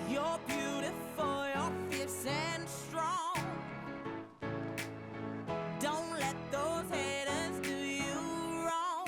You're beautiful, you're fierce and strong. Don't let those haters do you wrong.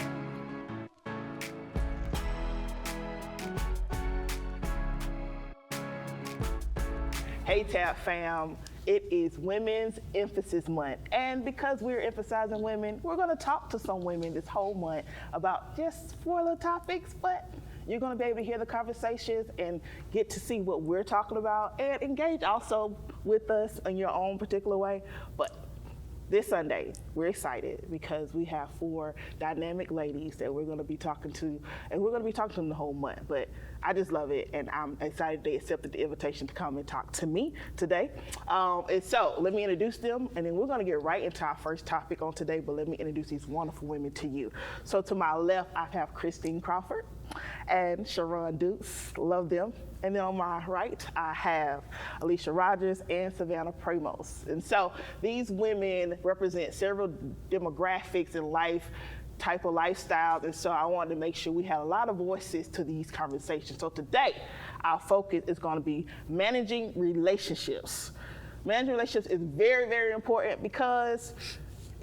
Hey Tab fam, it is Women's Emphasis Month, and because we're emphasizing women, we're going to talk to some women this whole month about just 4 little topics, but you're going to be able to hear the conversations and get to see what we're talking about and engage also with us in your own particular way. But this Sunday, we're excited because we have 4 dynamic ladies that we're going to be talking to, and we're going to be talking to them the whole month. But I just love it, and I'm excited they accepted the invitation to come and talk to me today. And so let me introduce them, and then we're going to get right into our first topic on today, but let me introduce these wonderful women to you. So to my left, I have Christine Crawford and Sharon Dukes, love them. And then on my right, I have Alicia Rogers and Savannah Pramos. And so these women represent several demographics in life, type of lifestyles, and so I wanted to make sure we had a lot of voices to these conversations. So today, our focus is going to be managing relationships. Managing relationships is very, very important because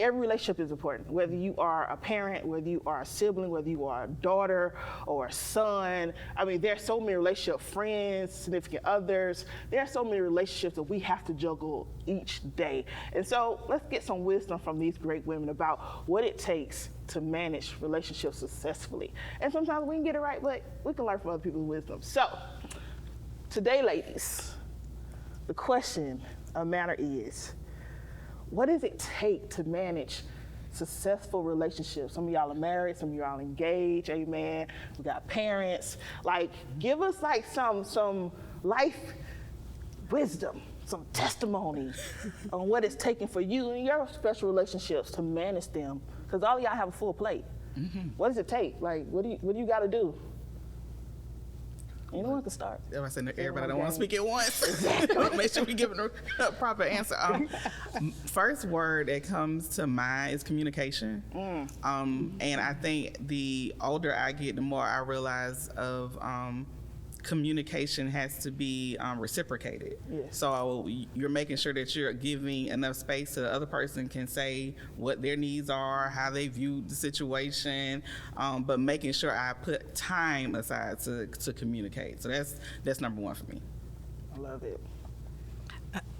every relationship is important, whether you are a parent, whether you are a sibling, whether you are a daughter or a son. I mean, there's so many relationships, friends, significant others. There are so many relationships that we have to juggle each day. And so let's get some wisdom from these great women about what it takes to manage relationships successfully. And sometimes we can get it right, but we can learn from other people's wisdom. So today, ladies, the question of the matter is, what does it take to manage successful relationships? Some of y'all are married, some of y'all engaged, amen. We got parents. Like, give us like some life wisdom, some testimony on what it's taking for you and your special relationships to manage them. Because all of y'all have a full plate. Mm-hmm. What does it take? Like, what do you got to do? Anyone can start. If I said everybody don't want to speak at once, exactly. Make sure we give a proper answer. First word that comes to mind is communication. And I think the older I get, the more I realize of communication has to be reciprocated. Yes. So you're making sure that you're giving enough space so the other person can say what their needs are, how they view the situation, but making sure I put time aside to communicate. So that's number 1 for me. I love it.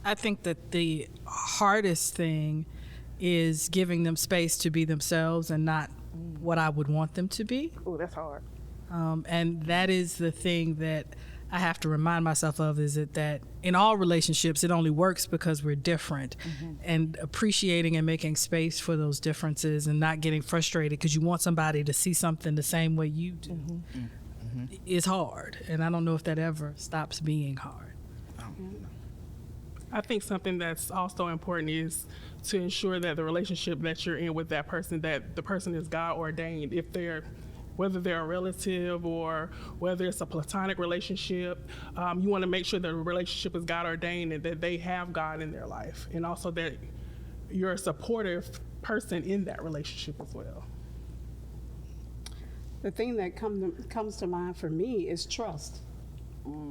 I think that the hardest thing is giving them space to be themselves and not what I would want them to be. Oh, that's hard. And that is the thing that I have to remind myself of, is that in all relationships, it only works because we're different. Mm-hmm. And appreciating and making space for those differences and not getting frustrated because you want somebody to see something the same way you do is hard. And I don't know if that ever stops being hard. I think something that's also important is to ensure that the relationship that you're in with that person, that the person is God ordained. Whether they're a relative or whether it's a platonic relationship, you want to make sure that the relationship is God ordained and that they have God in their life, and also that you're a supportive person in that relationship as well. The thing that comes to mind for me is trust.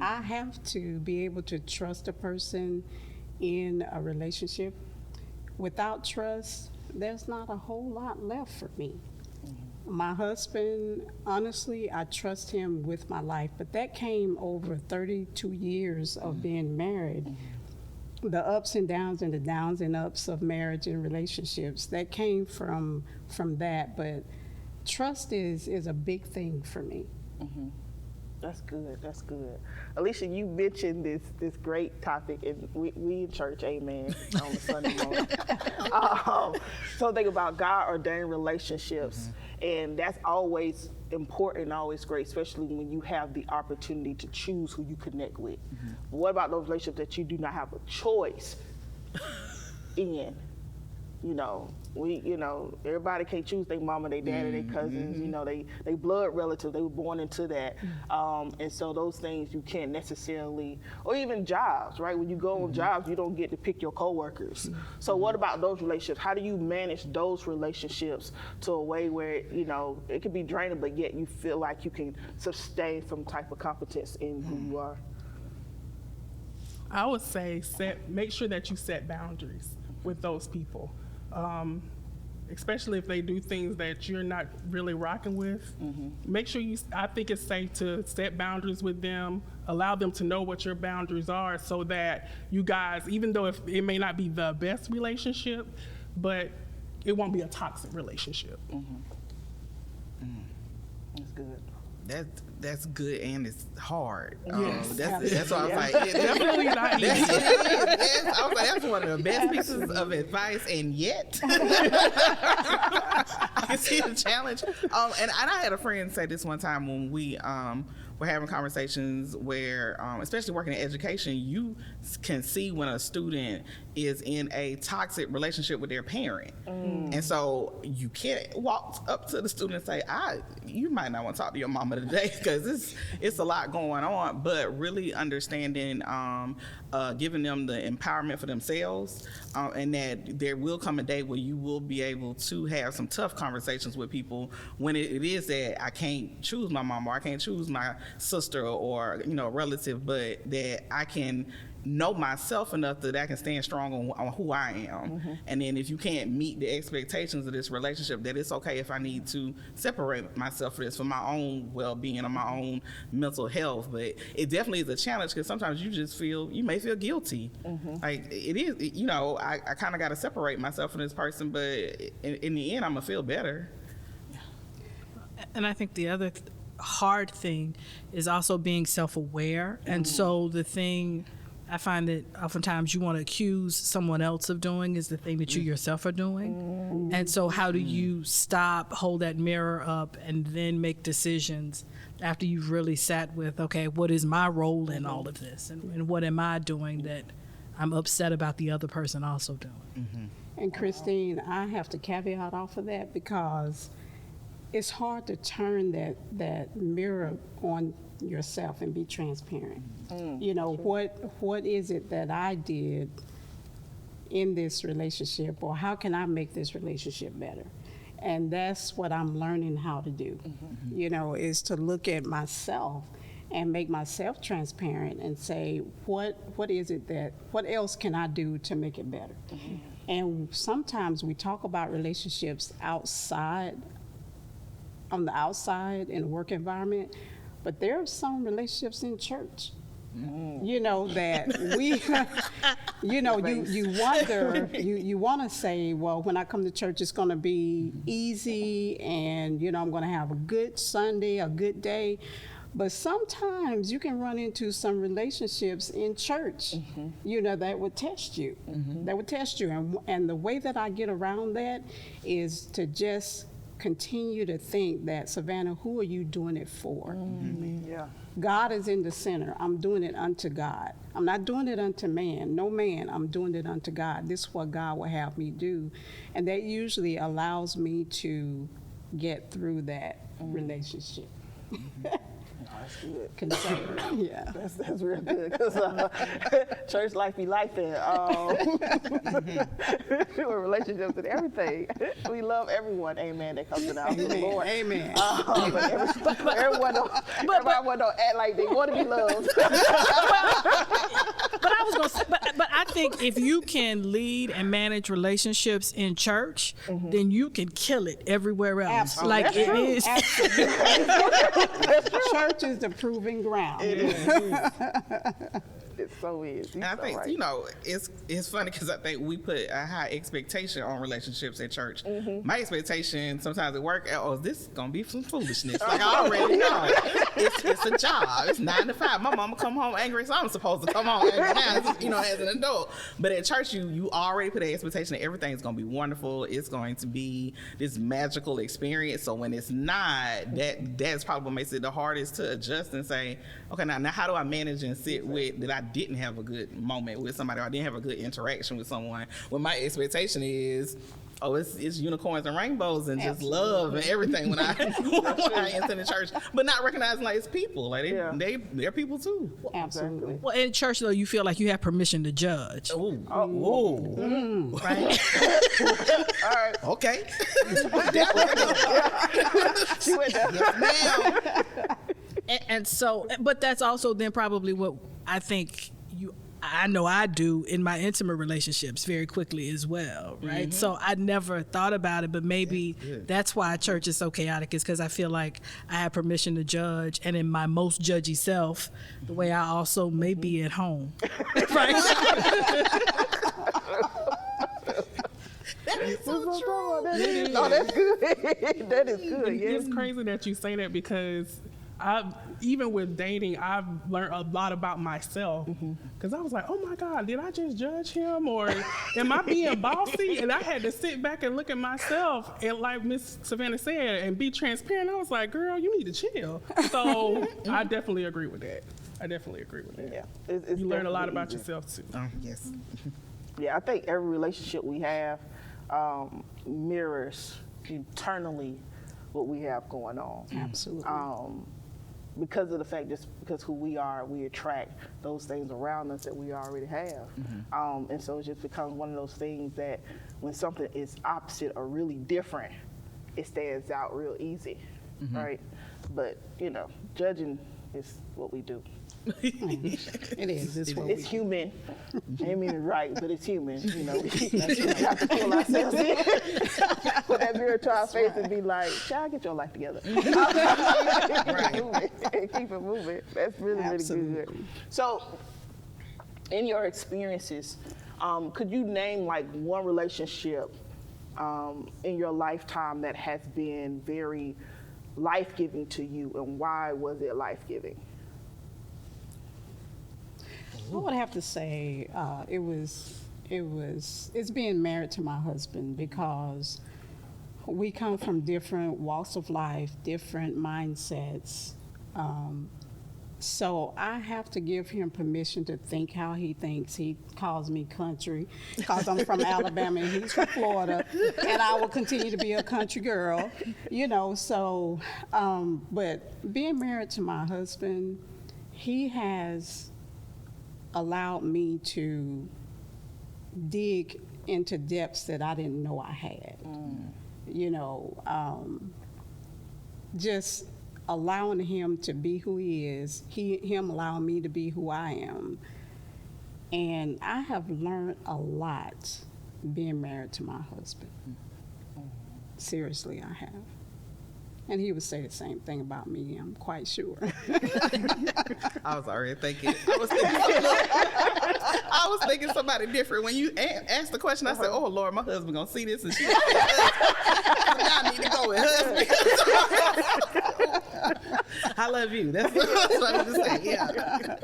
I have to be able to trust a person in a relationship. Without trust, there's not a whole lot left for me. My husband, honestly, I trust him with my life, but that came over 32 years of being married. The ups and downs and the downs and ups of marriage and relationships, that came from that, but trust is a big thing for me. Mm-hmm. That's good. That's good. Alicia, you mentioned this great topic, and we in church, amen, on a Sunday morning. So think about God-ordained relationships, and that's always important and always great, especially when you have the opportunity to choose who you connect with. But what about those relationships that you do not have a choice in? Everybody can't choose their mama, their daddy, their cousins, they blood relatives, they were born into that. And so those things you can't necessarily, or even jobs, right? When you go on jobs, you don't get to pick your coworkers. So what about those relationships? How do you manage those relationships to a way where, it can be draining, but yet you feel like you can sustain some type of competence in who you are? I would say make sure that you set boundaries with those people, especially if they do things that you're not really rocking with. Make sure I think it's safe to set boundaries with them, allow them to know what your boundaries are so that you guys, even though if it may not be the best relationship, but it won't be a toxic relationship. That's good. That's good, and it's hard. Yes. That's why I was like, Definitely not easy. I was like, that's one of the best pieces of advice, and yet I can see the challenge. And I had a friend say this one time when we were having conversations where, especially working in education, you can see when a student is in a toxic relationship with their parent. And so you can't walk up to the student and say, you might not want to talk to your mama today because it's a lot going on, but really understanding, giving them the empowerment for themselves, and that there will come a day where you will be able to have some tough conversations with people when it is that I can't choose my mom or I can't choose my sister or relative, but that I can know myself enough that I can stand strong on who I am. And then if you can't meet the expectations of this relationship, that it's okay if I need to separate myself for this, for my own well-being or my own mental health. But it definitely is a challenge because sometimes you may feel guilty. Like it is, I kind of got to separate myself from this person, but in the end, I'm gonna feel better. And I think the other hard thing is also being self-aware. And so the thing I find that oftentimes you want to accuse someone else of doing is the thing that you yourself are doing. And so how do you stop, hold that mirror up, and then make decisions after you've really sat with, okay, what is my role in all of this? And what am I doing that I'm upset about the other person also doing? And Christine, I have to caveat off of that because it's hard to turn that mirror on yourself and be transparent. What is it that I did in this relationship, or how can I make this relationship better? And that's what I'm learning how to do, is to look at myself and make myself transparent and say, what else can I do to make it better? And sometimes we talk about relationships on the outside in a work environment, but there are some relationships in church, that we, you wonder, you want to say, well, when I come to church, it's going to be easy and, I'm going to have a good Sunday, a good day. But sometimes you can run into some relationships in church, that would test you. That would test you. And the way that I get around that is to just continue to think that, Savannah, who are you doing it for? God is in the center. I'm doing it unto God. I'm not doing it unto man. No man. I'm doing it unto God. This is what God will have me do. And that usually allows me to get through that relationship. That's good. Concern. Yeah. That's real good because church life be like that. With relationships and everything. We love everyone, amen, that comes to the house of the Lord. Amen. But everyone don't act like they want to be loved. But I was going to say, but I think if you can lead and manage relationships in church, then you can kill it everywhere else. Absolutely. Like That's it true. is. Absolutely. Church is the proving ground. It is. It so is. And I think, it's funny because I think we put a high expectation on relationships at church. My expectation sometimes at work, this is going to be some foolishness. Like I already know. It's a job. It's 9 to 5. My mama come home angry, so I'm supposed to come home angry now, as an adult. But at church, you already put an expectation that everything's going to be wonderful. It's going to be this magical experience. So when it's not, that's probably what makes it the hardest to adjust and say, okay, now how do I manage and sit with that I didn't have a good moment with somebody or I didn't have a good interaction with someone when my expectation is, it's unicorns and rainbows and just love and everything when I enter the church, but not recognizing like it's people, like they're people too. Absolutely. Well, in church though, you feel like you have permission to judge. Right? All right. Okay. She went down. Yes, ma'am. And so, but that's also then probably what I think I know I do in my intimate relationships very quickly as well, right? So I never thought about it, but maybe that's why church is so chaotic, is because I feel like I have permission to judge, and in my most judgy self, the way I also may be at home, right? That is so true. No, that's good. That is good. Yes. It's crazy that you say that, because even with dating, I've learned a lot about myself, because I was like, oh my God, did I just judge him, or am I being bossy? And I had to sit back and look at myself, and like Miss Savannah said, and be transparent. I was like, girl, you need to chill. So I definitely agree with that. Yeah. It's You learn a lot definitely about easier. yourself too. Yes. Yeah, I think every relationship we have mirrors internally what we have going on. Absolutely. Because of the fact, just because who we are, we attract those things around us that we already have. And so it just becomes one of those things that when something is opposite or really different, it stands out real easy, right? But, you know, judging is what we do. It is. It's human. I mean it right, but it's human. You know, we have to pull ourselves in, put that mirror to our face and be like, "Child, get your life together." Keep it moving. That's really, really good. So, in your experiences, could you name like one relationship in your lifetime that has been very life-giving to you, and why was it life-giving? I would have to say it's being married to my husband, because we come from different walks of life, different mindsets. So I have to give him permission to think how he thinks. He calls me country because I'm from Alabama and he's from Florida, and I will continue to be a country girl, you know. So, but being married to my husband, he has allowed me to dig into depths that I didn't know I had. You know, just allowing him to be who he is, him allowing me to be who I am. And I have learned a lot being married to my husband. Seriously, I have. And he would say the same thing about me, I'm quite sure. I was already thinking. I was thinking somebody different. When you asked the question, I said, "Oh Lord, my husband gonna see this," and she. I need to go with husband. I love you. That's what I was saying. Yeah.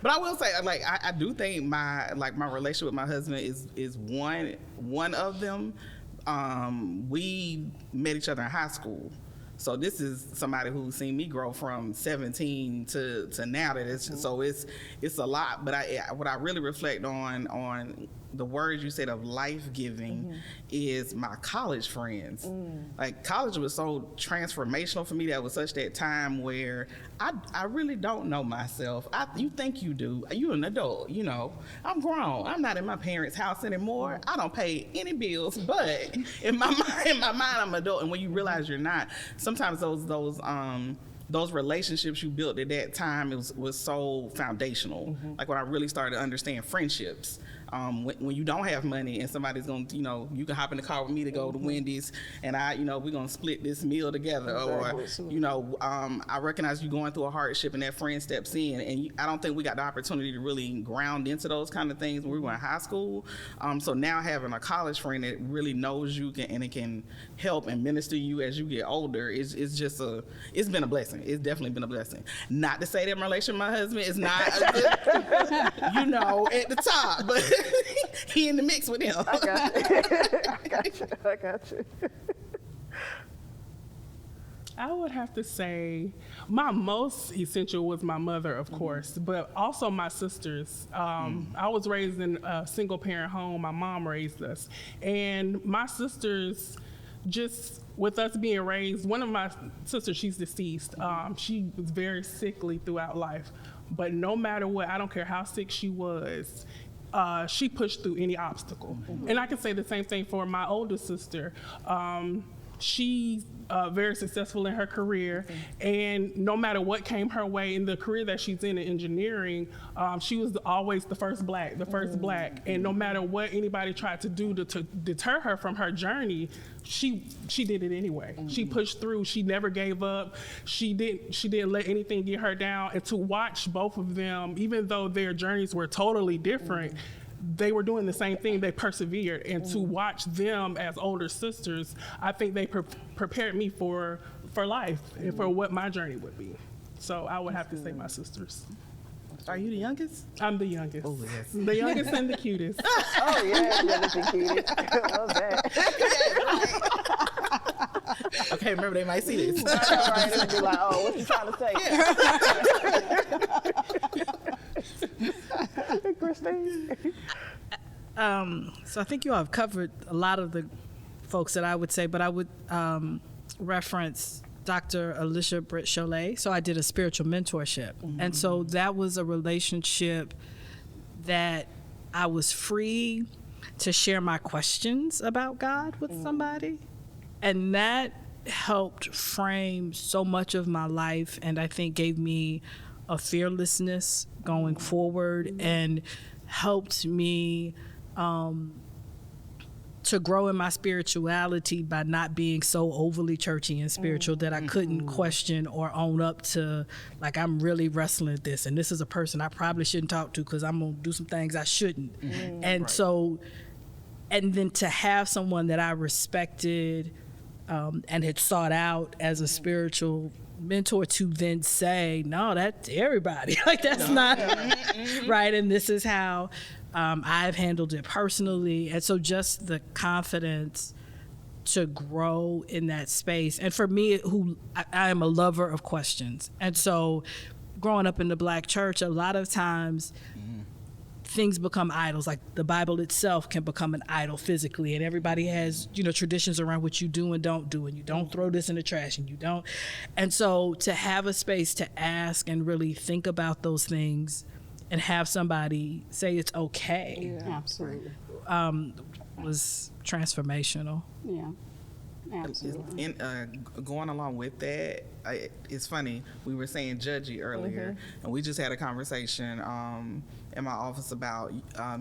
But I will say, like, I do think my relationship with my husband is one of them. We met each other in high school. So this is somebody who's seen me grow from 17 to now. So it's a lot. But what I really reflect on the words you said of life-giving is my college friends. Like, college was so transformational for me. That was such that time where I really don't know myself. You think you do. You're an adult, you know. I'm grown. I'm not in my parents' house anymore. I don't pay any bills, but in my mind, I'm an adult. And when you realize you're not, sometimes those relationships you built at that time was so foundational. Like, when I really started to understand friendships. When you don't have money and somebody's going to, you know, you can hop in the car with me to go to Wendy's and we're going to split this meal together. Or, you know, I recognize you going through a hardship and that friend steps in. And I don't think we got the opportunity to really ground into those kind of things when we were in high school. So now having a college friend that really knows you and it can help and minister you as you get older is just it's been a blessing. It's definitely been a blessing. Not to say that my relationship with my husband is not, you know, at the top, but he in the mix with him. I got you. I would have to say my most essential was my mother, of course, but also my sisters. I was raised in a single parent home. My mom raised us. And my sisters, just with us being raised, one of my sisters, she's deceased. She was very sickly throughout life. But no matter what, I don't care how sick she was, she pushed through any obstacle. And I can say the same thing for my older sister. she's very successful in her career, and no matter what came her way in the career that she's in engineering, she was always the first black, and no matter what anybody tried to do to deter her from her journey, she did it anyway. She pushed through. She never gave up. She didn't let anything get her down. And to watch both of them, even though their journeys were totally different, they were doing the same thing. They persevered, and to watch them as older sisters, I think they prepared me for life and for what my journey would be. So I would have to say my sisters. Are you the youngest? I'm the youngest. Oh, yes. The youngest and the cutest. Oh yeah, youngest and cutest. Love that. Okay, remember they might see this. Right, it'll be like, oh, what you trying to say? Christine. So I think you all have covered a lot of the folks that I would say, but I would reference Dr. Alicia Britt Cholet. So I did a spiritual mentorship. And so that was a relationship that I was free to share my questions about God with somebody. And that helped frame so much of my life, and I think gave me a fearlessness going forward, and helped me to grow in my spirituality by not being so overly churchy and spiritual that I couldn't question or own up to, like, I'm really wrestling with this, and this is a person I probably shouldn't talk to because I'm gonna do some things I shouldn't. And so, and then to have someone that I respected and had sought out as a spiritual mentor to then say, no, that's everybody. Like, that's not right. And this is how I've handled it personally. And so just the confidence to grow in that space. And for me, I am a lover of questions. And so growing up in the Black church, a lot of times things become idols. Like the Bible itself can become an idol physically, and everybody has, traditions around what you do and don't do, and you don't throw this in the trash, and you don't. And so to have a space to ask and really think about those things and have somebody say it's okay Absolutely. was transformational. Yeah. Absolutely. And going along with that, it's funny, we were saying judgy earlier, and we just had a conversation in my office about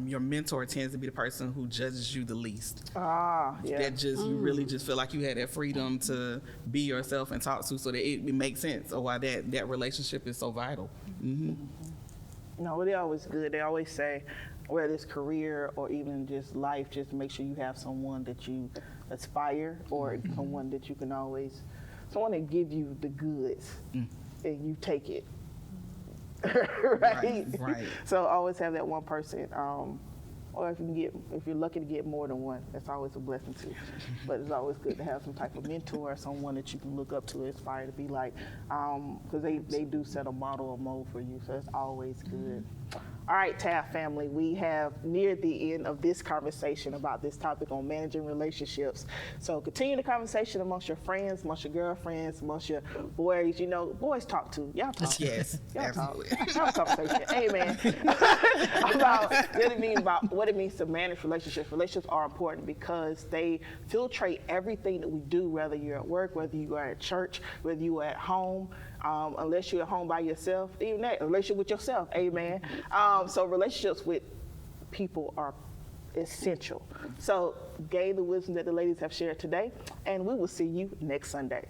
your mentor tends to be the person who judges you the least. That just you really just feel like you had that freedom to be yourself and talk to, so that it makes sense of why that relationship is so vital. No, they're always good. They always say, whether it's career or even just life, just make sure you have someone that you aspire, or someone that you can always, someone that give you the goods and you take it. Right? So always have that one person. Or if you're lucky to get more than one, that's always a blessing too. But it's always good to have some type of mentor, someone that you can look up to, aspire to be like, because they do set a model or mold for you. So it's always good. All right, TAF family, we have neared the end of this conversation about this topic on managing relationships. So continue the conversation amongst your friends, amongst your girlfriends, amongst your boys. Boys talk too. Y'all talk. Yes, Y'all absolutely. talk. Have a conversation. Amen. About what it means to manage relationships. Relationships are important because they filtrate everything that we do, whether you're at work, whether you are at church, whether you are at home. Unless you're at home by yourself, even that, a relationship with yourself, amen. So relationships with people are essential. So gain the wisdom that the ladies have shared today, and we will see you next Sunday.